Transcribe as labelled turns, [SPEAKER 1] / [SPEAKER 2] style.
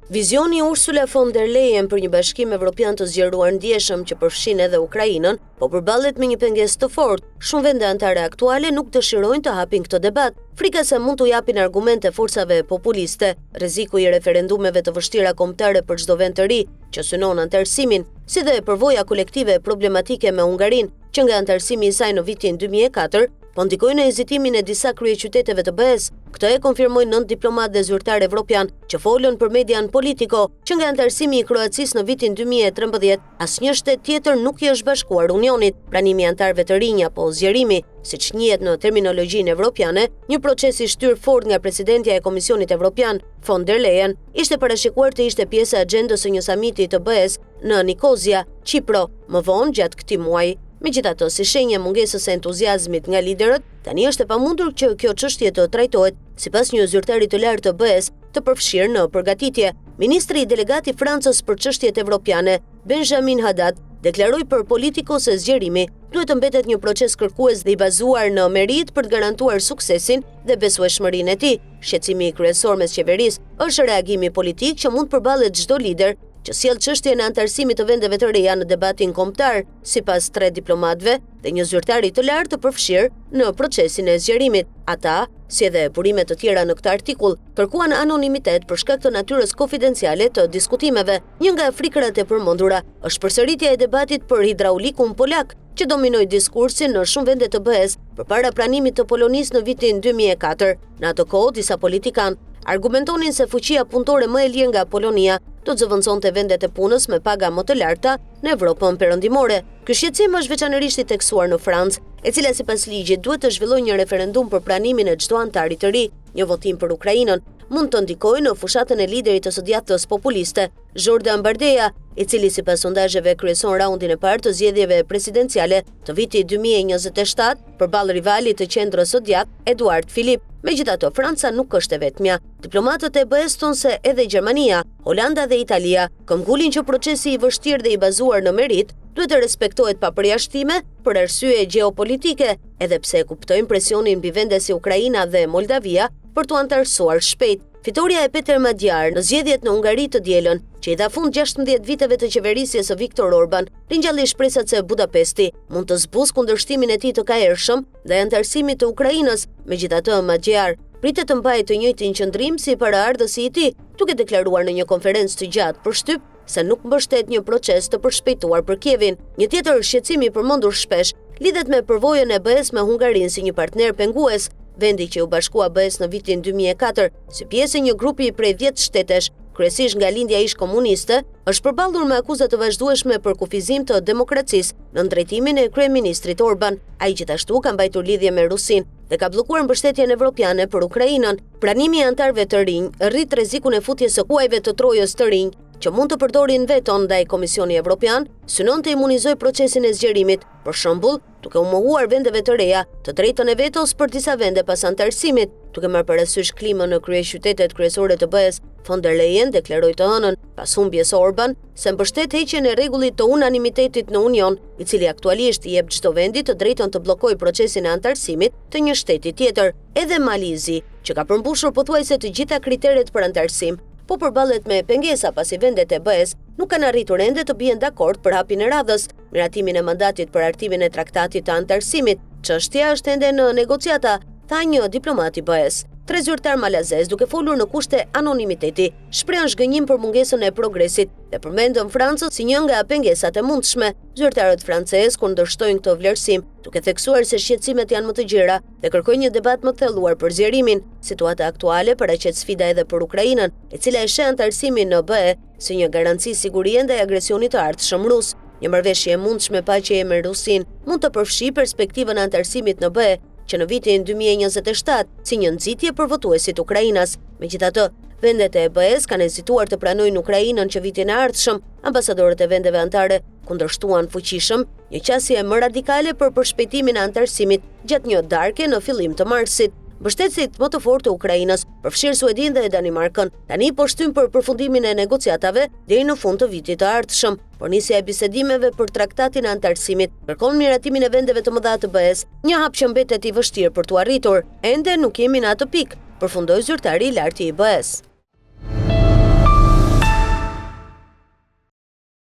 [SPEAKER 1] Vizioni Ursula von der Leyen për një bashkim evropian të zgjeruar ndjeshëm që përfshin edhe Ukrainën, po përballet me një pengesë të fortë. Shumë vende anëtare aktuale nuk dëshirojnë të hapin këtë debat, frika se mund t'u japin argumente forcave populiste, rreziku i referendumeve të vështira kombëtare për çdo vend të ri që synon anëtarësimin, si dhe përvoja kolektive problematike me Hungarinë, që nga anëtarësimi i saj në vitin 2004 po ndikojnë në hezitimin e disa kryeqyteteve të BE-s. Këtë e konfirmojnë 9 diplomatë dhe zyrtar evropian që folën për median Politico, që nga anëtarësimi i Kroacisë në vitin 2013, asnjë shtet tjetër nuk i është bashkuar Unionit. Pranimi i anëtarëve të rinj apo zgjerimi, siç njihet në terminologjinë evropiane, një proces i shtyr fort nga presidentja e Komisionit Evropian, von der Leyen, ishte parashikuar të ishte pjesë e agjendës së një samiti të BE-s në Nikozia, Çipro, më vonë gjatë këtij muaji. Megjithatë, si shenjë mungesës së entuziazmit nga liderët, tani është e pamundur që kjo çështje të trajtohet, sipas një zyrtari të lartë të BE-s, të përfshirë në përgatitje. Ministri i delegat i Francës për çështjet evropiane, Benjamin Haddad, deklaroi për Politico se zgjerimi duhet të mbetet një proces kërkues dhe i bazuar në merit për të garantuar suksesin dhe besueshmërinë e tij. Shqetësimi kryesor mes qeverisë është reagimi politik që mund të përballet çdo lider që sjell çështjen e anëtarësimit të vendeve të reja në debatin kombëtar, sipas 3 diplomatëve dhe një zyrtari të lartë të përfshirë në procesin e zgjerimit. Ata, si edhe burime të tjera në këtë artikull, kërkuan anonimitet për shkak të natyrës konfidenciale të diskutimeve. Një nga frikrat e përmendura është përsëritja e debatit për hidraulikun polak, që dominoi diskursin në shumë vende të BE-s përpara pranimit të Polonisë në vitin 2004. Në atë kohë, disa politikanë argumentonin se fuqia punëtore më e lirë nga Polonia do të zëvendësonte vendet e punës me paga më të larta në Evropën perëndimore. Ky shqetësim është veçanërisht i theksuar në Francë, e cila sipas ligjit duhet të zhvillojë një referendum për pranimin e çdo antari të ri. Një votim për Ukrainën mund të ndikojë në fushatën e liderit të së djathtës populiste, Jordan Bardella, i cili sipas sondazheve kryeson raundin e parë të zgjedhjeve presidenciale të vitit 2027 përballë rivalit të qendrës së djathtë, Eduard Philippe. Megjithatë, Franca nuk është e vetmja. Diplomatët e BE-s thonë se edhe Gjermania, Holanda dhe Italia këmbgulin që procesi i vështirë dhe i bazuar në merit duhet të respektohet pa përjashtime për arsye gjeopolitike, edhe pse e kuptojnë presionin mbi vende si Ukraina dhe Moldavia për t'u anëtarësuar shpejt. Fitoria e Peter Madjar në zgjedhjet në Hungari të dielën, që i dha fund 16 viteve të qeverisjes së Viktor Orban, ringjalli shpresat se Budapesti mund të zbusë kundërshtimin e tij të kaershëm dhe anëtarësimit të Ukrainës. Megjithatë, Madjar pritet të mbajë të njëjtin qëndrim si paraardhësi i tij, duke deklaruar në një konferencë të gjatë për shtyp se nuk mbështet një proces të përshpejtuar për Kievin. Një tjetër shqetësim i përmendur shpesh lidhet me përvojën e BE-s me Hungarinë si një partner pengues. Vendi që u bashkua BE-s në vitin 2004 si pjesë e një grupi prej 10 shtetesh, kryesisht nga lindja ish komuniste, është përballur me akuza të vazhdueshme për kufizim të demokracisë në drejtimin e kryeministrit Orban. Ai gjithashtu ka mbajtur lidhje me Rusinë dhe ka bllokuar mbështetjen evropiane për Ukrainën. Pranimi i anëtarëve të rinj rrit rrezikun e futjes së kuajve të Trojës të rinj, që mund të përdorin veton ndaj Komisioni Evropian, synon të imunizojë procesin e zgjerimit, për shembull, duke u mohuar vendeve të reja të drejtën e vetos për disa vende pas anëtarësimit. Duke marrë parasysh klimën në kryeqytetet kryesore të BE-s, von der Leyen deklaroi të hënën pas humbjes Orban se mbështet heqjen e rregullit të unanimitetit në Union, i cili aktualisht i jep çdo vendi të drejtën të bllokojë procesin e anëtarësimit të një shteti tjetër. Edhe Malizi, që ka përmbushur pothuajse të gjitha kriteret për anëtarësim, po përballet me pengesa pasi vendet e BE-s nuk kanë arritur ende të bien dakord për hapjen e radhës, miratimin e mandatit për hartimin e traktatit të anëtarësimit. Çështja është ende në negociata, tha një diplomat i BE-s. 3 zyrtar malazez, duke folur në kushte anonimiteti, shprehën zgënjim për mungesën e progresit dhe përmendën Francën si një nga pengesat e mundshme. Zyrtarët francezë kundërshtojnë këtë vlerësim, duke theksuar se shqetësimet janë më të gjera dhe kërkojnë një debat më të thelluar për zgjerimin. Situata aktuale paraqet sfida edhe për Ukrainën, e cila e sheh anëtarësimin në BE si një garanci sigurie ndaj agresionit të ardhshëm rus. Një marrëveshje e mundshme paqeje me Rusinë mund të përfshijë perspektivën e anëtarësimit në BE, që në vitin 2027 si një nxitje për votuesit ukrainas. Megjithatë, vendet e BE-s kanë hezituar të pranojnë Ukrainën që vitin e ardhshëm. Ambasadorët e vendeve anëtare kundërshtuan fuqishëm një qasje më radikale për përshpejtimin e anëtarësimit gjatë një darke në fillim të marsit. Mbështetësit më të fortë të Ukrainës përfshirë Suedinë dhe Danimarkën tani po shtyn për përfundimin e negociatave deri në fund të vitit të ardhshëm. Por nisja e bisedimeve për traktatin e anëtarësimit kërkon miratimin e vendeve të mëdha të BE-s, një hap që mbetet i vështirë për t'u arritur. Ende nuk jemi në atë pikë, përfundoi zyrtari i lartë i BE-s.